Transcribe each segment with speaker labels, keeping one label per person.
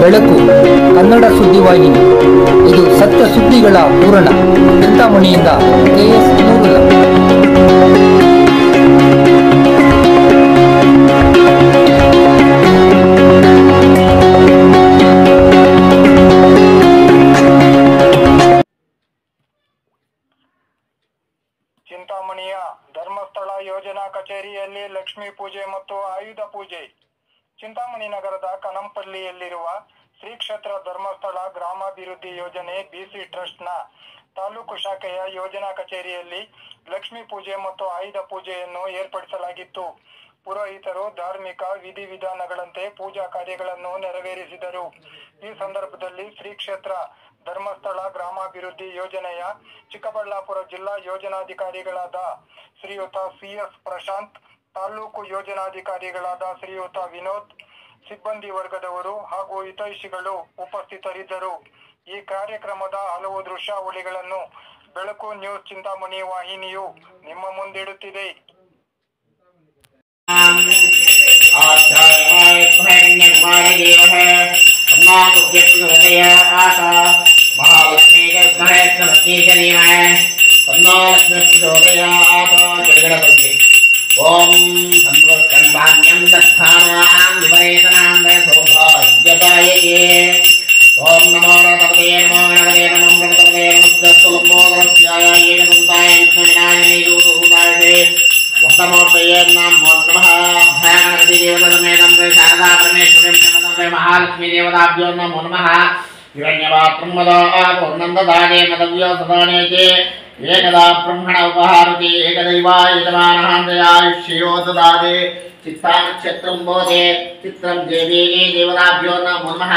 Speaker 1: ಬೆಳಕು ಕನ್ನಡ ಸುದ್ದಿವಾಹಿನಿ. ಇದು ಸತ್ಯ ಸುದ್ದಿಗಳ ಪೂರಣ. ಚಿಂತಾಮಣಿಯಿಂದ KS ನೂರುಲ್ಲ.
Speaker 2: ಚಿಂತಾಮಣಿಯ ಧರ್ಮಸ್ಥಳ ಯೋಜನಾ ಕಚೇರಿಯಲ್ಲಿ ಲಕ್ಷ್ಮೀ ಪೂಜೆ ಮತ್ತು ಆಯುಧ ಪೂಜೆ. ಚಿಂತಾಮಣಿ ನಗರದ ಕನಂಪಲ್ಲಿಯಲ್ಲಿರುವ ಶ್ರೀ ಕ್ಷೇತ್ರ ಧರ್ಮಸ್ಥಳ ಗ್ರಾಮಾಭಿವೃದ್ಧಿ ಯೋಜನೆ BC ಟ್ರಸ್ಟ್ನ ತಾಲೂಕು ಶಾಖೆಯ ಯೋಜನಾ ಕಚೇರಿಯಲ್ಲಿ ಲಕ್ಷ್ಮೀ ಪೂಜೆ ಮತ್ತು ಆಯುಧ ಪೂಜೆಯನ್ನು ಏರ್ಪಡಿಸಲಾಗಿತ್ತು. ಪುರೋಹಿತರು ಧಾರ್ಮಿಕ ವಿಧಿವಿಧಾನಗಳಂತೆ ಪೂಜಾ ಕಾರ್ಯಗಳನ್ನು ನೆರವೇರಿಸಿದರು. ಈ ಸಂದರ್ಭದಲ್ಲಿ ಶ್ರೀ ಕ್ಷೇತ್ರ ಧರ್ಮಸ್ಥಳ ಗ್ರಾಮಾಭಿವೃದ್ಧಿ ಯೋಜನೆಯ ಚಿಕ್ಕಬಳ್ಳಾಪುರ ಜಿಲ್ಲಾ ಯೋಜನಾಧಿಕಾರಿಗಳಾದ ಶ್ರೀಯುತ CS ಪ್ರಶಾಂತ್, ತಾಲೂಕು ಯೋಜನಾಧಿಕಾರಿಗಳಾದ ಶ್ರೀಯುತ ವಿನೋದ್, ಸಿಬ್ಬಂದಿ ವರ್ಗದವರು ಹಾಗೂ ಹಿತೈಷಿಗಳು ಉಪಸ್ಥಿತರಿದ್ದರು. ಈ ಕಾರ್ಯಕ್ರಮದ ಹಲವು ದೃಶ್ಯಾವಳಿಗಳನ್ನು ಬೆಳಕು ನ್ಯೂಸ್ ಚಿಂತಾಮಣಿ ವಾಹಿನಿಯು ನಿಮ್ಮ ಮುಂದಿಡುತ್ತಿದೆ.
Speaker 3: ओम संप्रोत्कंभान्यं दत्तानां विपरीतनां सौभाग्यदायके ओम नमो नमते नमो नमते नमो नमते नमस्तुलमो नमस्याय एकदन्ताय विष्णुविनायने योगुरुदाये वस्तमोर्तये नमो नमः भयानकि देवतमेदं शारदा परमेश्वरी नमः महालक्ष्मी देवताभ्यो नमो नमः हिरण्यपात्रं मदा पूर्णन्ददाने मदव्यो सदानेते एकदा ब्रह्मण उपहारति एकदैवा यजमानहान्द्रयायुष्यो ददाति चित्तानक्षत्रं बोधे चित्रं देवी देवताभ्यो नमो नमः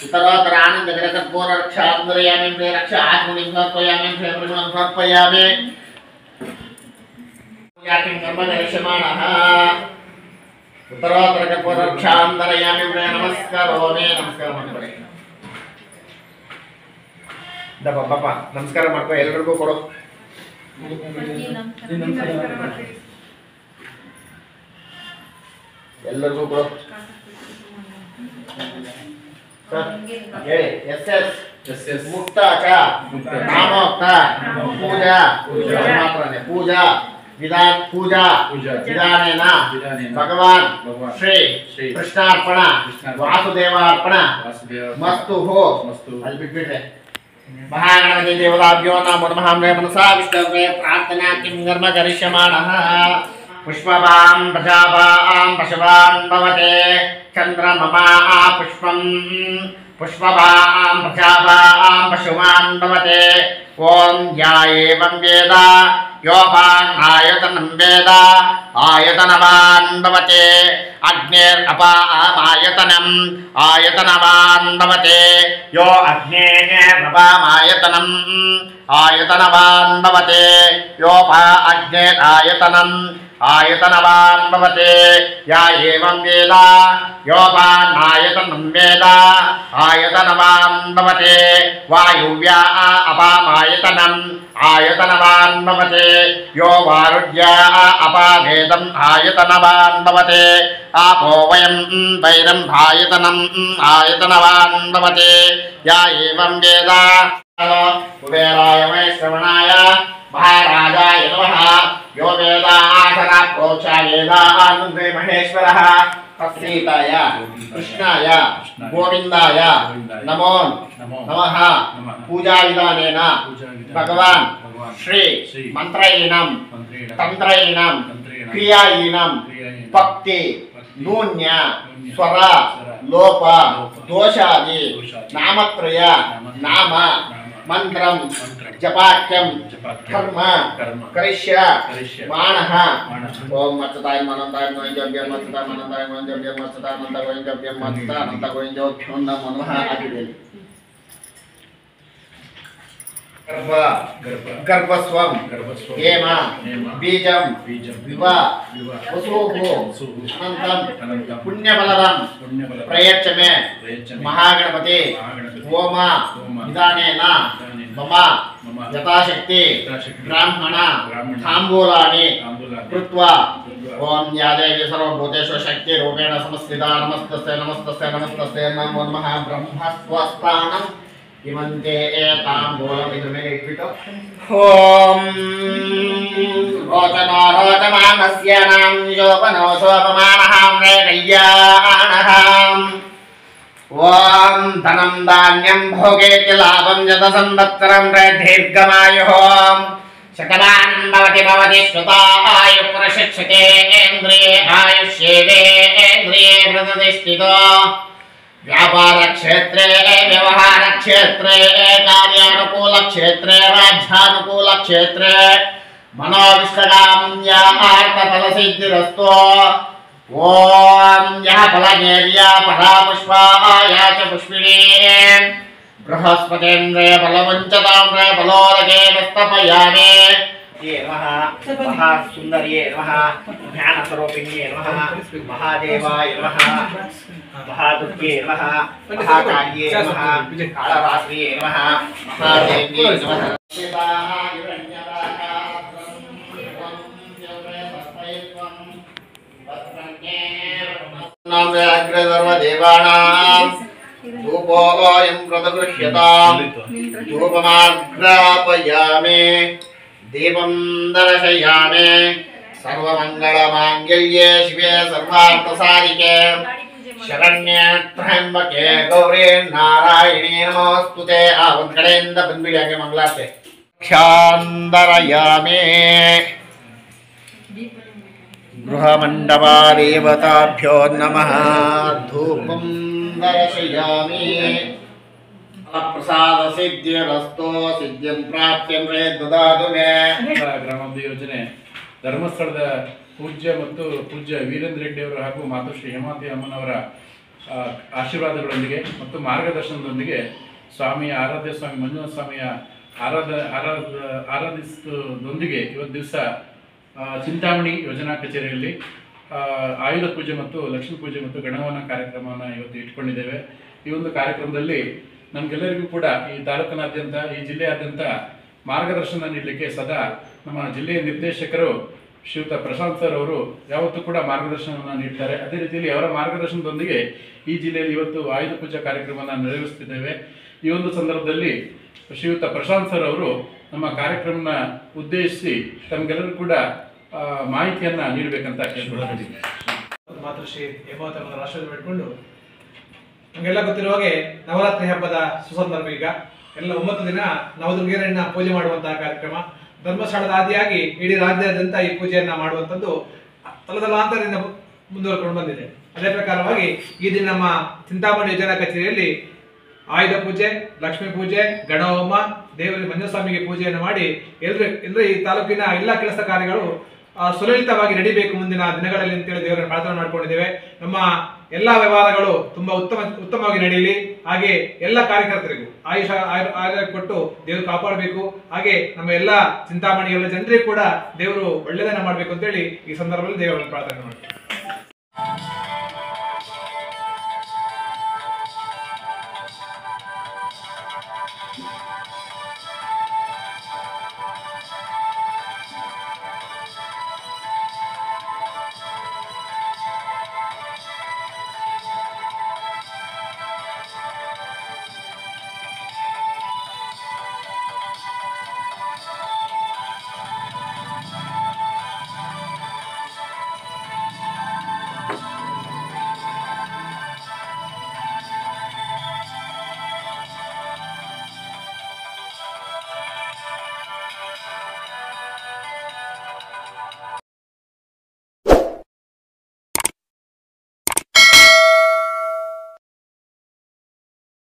Speaker 3: उत्तरोत्तरानन्दकरकर्पूररक्षान्तरयामि रक्ष आत्मनिं समर्पयामि प्रेमं समर्पयामि याकिं कर्मदर्शमाणः उत्तरोत्तरकर्पूररक्षान्तरयामि नमस्कारोमि नमस्कार बापा नमस्कार ಮಾಡ್ಕೋ ಎಲ್ಲರಿಗೂ ಕೊಡು ಎಲ್ಲರಿಗೂ ಕೊಡು ಹೇಳಿ ಎಸ್ ಮುಕ್ತಾಚ ನಾಮೋಕ್ತ ಪೂಜಾ ಮಾತ್ರನೇ ಪೂಜಾ ವಿಧಾನ ಪೂಜಾ ವಿಧಾನೇನ ಭಗವಾನ್ ಶ್ರೀ ಕೃಷ್ಣಾರ್ಪಣ ವಾಸುದೇವಾರ್ಪಣ ಮಸ್ತು ಹೋ ಅಲ್ಲಿ ಬಿಟ್ಬಿಟ್ರೆ महागणपति देवताभ्यो नमो नमः मनसा विष्णवे प्रार्थना किं कर्म करिष्यमाणः पुष्पवां प्रजावां पशुवान् भवते चन्द्रमा पुष्पं पुष्पवां प्रजावां पशुवान् भवते ओम या एवं वेद योपान् आयतनं वेद आयतनवान् भवते अग्नेरपामायतनम् आयतनवान् भवते यो अग्नेरपामायतनम् आयतनवान् भवते योपा अग्नेरायतनम् आयतनवान् भवते या एवं वेद योपानायतनं वेद आयतनवान् भवते वायुव्या अपामायतनम् आयतनवान् भवते यो वारुज्या अपावेदम् आयतनवान् भवते आपो वयं वैरं आयतनम् आयतनवान् भवते या एवं वेद कुबेराय वैश्रवणाय महाराजाय नमः यो वेदासना प्रोक्षा वेदानन्दे महेश्वरः तत्सीताय कृष्णाय गोविन्दाय नमो नमः पूजा विधानेन भगवान् श्री मंत्रयिनं तंत्रयिनं क्रियायिनं भक्ति नून्य स्वर लोप दोषादि नामत्रय नाम मंत्रं जपाख्यं कर्म करिष्य मानः ओम मत्ताय मनंताय गोविंदभ्यं मत्ताय मनंताय गोविंदभ्यं मत्ताय मनंताय गोविंदभ्यं मत्ताय मनंताय गोविंदभ्यो नमो नमः आदिदेवी गर्भस्वं हेम बीजं विवा वसुः अनन्तं पुण्यफलदं प्रयच्छ मे महागणपति ओम विधानेन मम यथाशक्ति ब्राह्मण ताम्बूलानि कृत्वा ओम या देवी सर्वभूतेषु शक्तिरूपेण संस्थिता नमस्तस्यै नमस्तस्यै नमस्तस्यै नमो नमः ब्रह्मस्वस्थानम् इमन्ते एताम्बूलमिदमेकवितो ओम रोचनो रोचमानस्यानां योपनो शोभमानहां रेकय्याणहाम् ओम धनं धान्यं भोगेति लाभं जतसंवत्सरं दीर्घमायुः शतमानं भवति भवति श्रुतायुः प्रशिक्षते इन्द्रिये आयुष्येवेन्द्रिये प्रतिष्ठितो व्यापारक्षेत्रे व्यवहारक्षेत्रे कार्यानुकूलक्षेत्रे राज्यानुकूलक्षेत्रे मनोविष्टकाम्यार्थफलसिद्धिरस्तु ओम यह फलनेर्या परा पुष्पाया च पुष्पिणी बृहस्पतिन्द्रे बलवञ्चताम्रे बलोदके नस्तपयामे ये नमः महासुन्दर्ये नमः ज्ञानस्वरूपिण्ये नमः महादेवाय नमः महादुर्गे नमः महाकाल्ये नमः कालरात्र्ये नमः महादेव्ये नमः अग्रसर्वदेवानां धूपोऽयं प्रतिगृह्यताम् धूपमाग्रापयामि दीपं दर्शयामि सर्वमङ्गलमाङ्गल्ये शिवे सर्वार्थसाधिके शरण्ये त्र्यम्बके गौरी नारायणी नमोऽस्तुते आवङ्कडेन्द बन्धुयागे मङ्गलार्थे क्षान्दरयामि गृहमण्डपादेवताभ्यो नमः धूपं दर्शयामि प्रसादसिद्धिरस्तो सिद्धिं प्राप्त्यं ददातु मे
Speaker 4: ಗ್ರಾಮಾಭಿವೃದ್ಧಿ ಯೋಜನೆ ಧರ್ಮಸ್ಥಳದ ಪೂಜ್ಯ ಮತ್ತು ಪೂಜ್ಯ ವೀರೇಂದ್ರ ರೆಡ್ಡಿ ಅವರು ಹಾಗೂ ಮಾತೃಶ್ರೀ ಹೇಮಾವತಿ ಅಮ್ಮನವರ ಆಶೀರ್ವಾದಗಳೊಂದಿಗೆ ಮತ್ತು ಮಾರ್ಗದರ್ಶನದೊಂದಿಗೆ ಸ್ವಾಮಿಯ ಆರಾಧ್ಯ ಸ್ವಾಮಿ ಮಂಜುನಾಥ ಸ್ವಾಮಿಯ ಆರಾಧಿಸದೊಂದಿಗೆ ಇವತ್ತು ದಿವಸ ಚಿಂತಾಮಣಿ ಯೋಜನಾ ಕಚೇರಿಯಲ್ಲಿ ಆಯುಧ ಪೂಜೆ ಮತ್ತು ಲಕ್ಷ್ಮೀ ಪೂಜೆ ಮತ್ತು ಗಣಹೋಮ ಕಾರ್ಯಕ್ರಮವನ್ನು ಇವತ್ತು ಇಟ್ಕೊಂಡಿದ್ದೇವೆ. ಈ ಒಂದು ಕಾರ್ಯಕ್ರಮದಲ್ಲಿ ನಮಗೆಲ್ಲರಿಗೂ ಕೂಡ ಈ ತಾಲೂಕಿನಾದ್ಯಂತ ಈ ಜಿಲ್ಲೆಯಾದ್ಯಂತ ಮಾರ್ಗದರ್ಶನ ನೀಡಲಿಕ್ಕೆ ಸದಾ ನಮ್ಮ ಜಿಲ್ಲೆಯ ನಿರ್ದೇಶಕರು ಶ್ರೀಯುತ ಪ್ರಶಾಂತ್ ಸರ್ ಅವರು ಯಾವತ್ತೂ ಕೂಡ ಮಾರ್ಗದರ್ಶನವನ್ನು ನೀಡ್ತಾರೆ. ಅದೇ ರೀತಿಯಲ್ಲಿ ಅವರ ಮಾರ್ಗದರ್ಶನದೊಂದಿಗೆ ಈ ಜಿಲ್ಲೆಯಲ್ಲಿ ಇವತ್ತು ಆಯುಧ ಪೂಜಾ ಕಾರ್ಯಕ್ರಮವನ್ನು ನೆರವೇರಿಸುತ್ತಿದ್ದೇವೆ. ಈ ಒಂದು ಸಂದರ್ಭದಲ್ಲಿ ಶ್ರೀಯುತ ಪ್ರಶಾಂತ್ ಸರ್ ಅವರು ನಮ್ಮ ಕಾರ್ಯಕ್ರಮನ ಉದ್ದೇಶಿಸಿ ತಮಗೆಲ್ಲರೂ ಕೂಡ ಮಾಹಿತಿಯನ್ನ ನೀಡಬೇಕಂತ ಕೇಳ್ಕೊಳ್ತಿದ್ದೀನಿ.
Speaker 5: ಮಾತೃಶ್ರೀ ಹೇಮಾವತಿ ಅಮ್ಮನ ಆಶೀರ್ವಾದ ಮಾಡಿಕೊಂಡು ನಮಗೆಲ್ಲ ಗೊತ್ತಿರುವ ಹಾಗೆ ನವರಾತ್ರಿ ಹಬ್ಬದ ಸುಸಂದರ್ಭ. ಈಗ ಎಲ್ಲ 9 ದಿನ ನವದುರ್ಗೆಯರನ್ನ ಪೂಜೆ ಮಾಡುವಂತಹ ಕಾರ್ಯಕ್ರಮ ಧರ್ಮಸ್ಥಳದ ಆದಿಯಾಗಿ ಇಡೀ ರಾಜ್ಯಾದ್ಯಂತ ಈ ಪೂಜೆಯನ್ನ ಮಾಡುವಂಥದ್ದು ತಲತಲಾಂತರದಿಂದ ಮುಂದುವರೆಕೊಂಡು ಬಂದಿದೆ. ಅದೇ ಪ್ರಕಾರವಾಗಿ ಈ ದಿನ ನಮ್ಮ ಚಿಂತಾಮಣಿ ಯೋಜನಾ ಕಚೇರಿಯಲ್ಲಿ ಆಯುಧ ಪೂಜೆ, ಲಕ್ಷ್ಮೀ ಪೂಜೆ, ಗಣಹೋಮ, ದೇವರಿಗೆ ಮಂಜುಸ್ವಾಮಿಗೆ ಪೂಜೆಯನ್ನು ಮಾಡಿ ಎಲ್ಲರೂ ಈ ತಾಲೂಕಿನ ಎಲ್ಲ ಕೆಲಸ ಕಾರ್ಯಗಳು ಸುಲಲಿತವಾಗಿ ನಡೀಬೇಕು ಮುಂದಿನ ದಿನಗಳಲ್ಲಿ ಅಂತೇಳಿ ದೇವರನ್ನು ಪ್ರಾರ್ಥನೆ ಮಾಡ್ಕೊಂಡಿದ್ದೇವೆ. ನಮ್ಮ ಎಲ್ಲ ವ್ಯವಹಾರಗಳು ತುಂಬಾ ಉತ್ತಮವಾಗಿ ನಡೆಯಲಿ. ಹಾಗೆ ಎಲ್ಲ ಕಾರ್ಯಕರ್ತರಿಗೂ ಆಯುಷ ಕೊಟ್ಟು ದೇವರು ಕಾಪಾಡಬೇಕು. ಹಾಗೆ ನಮ್ಮ ಎಲ್ಲ ಚಿಂತಾಮಣಿ ಎಲ್ಲ ಜನರಿಗೂ ಕೂಡ ದೇವರು ಒಳ್ಳೆಯದನ್ನ ಮಾಡಬೇಕು ಅಂತೇಳಿ ಈ ಸಂದರ್ಭದಲ್ಲಿ ದೇವರನ್ನು ಪ್ರಾರ್ಥನೆ ಮಾಡ್ತೀವಿ.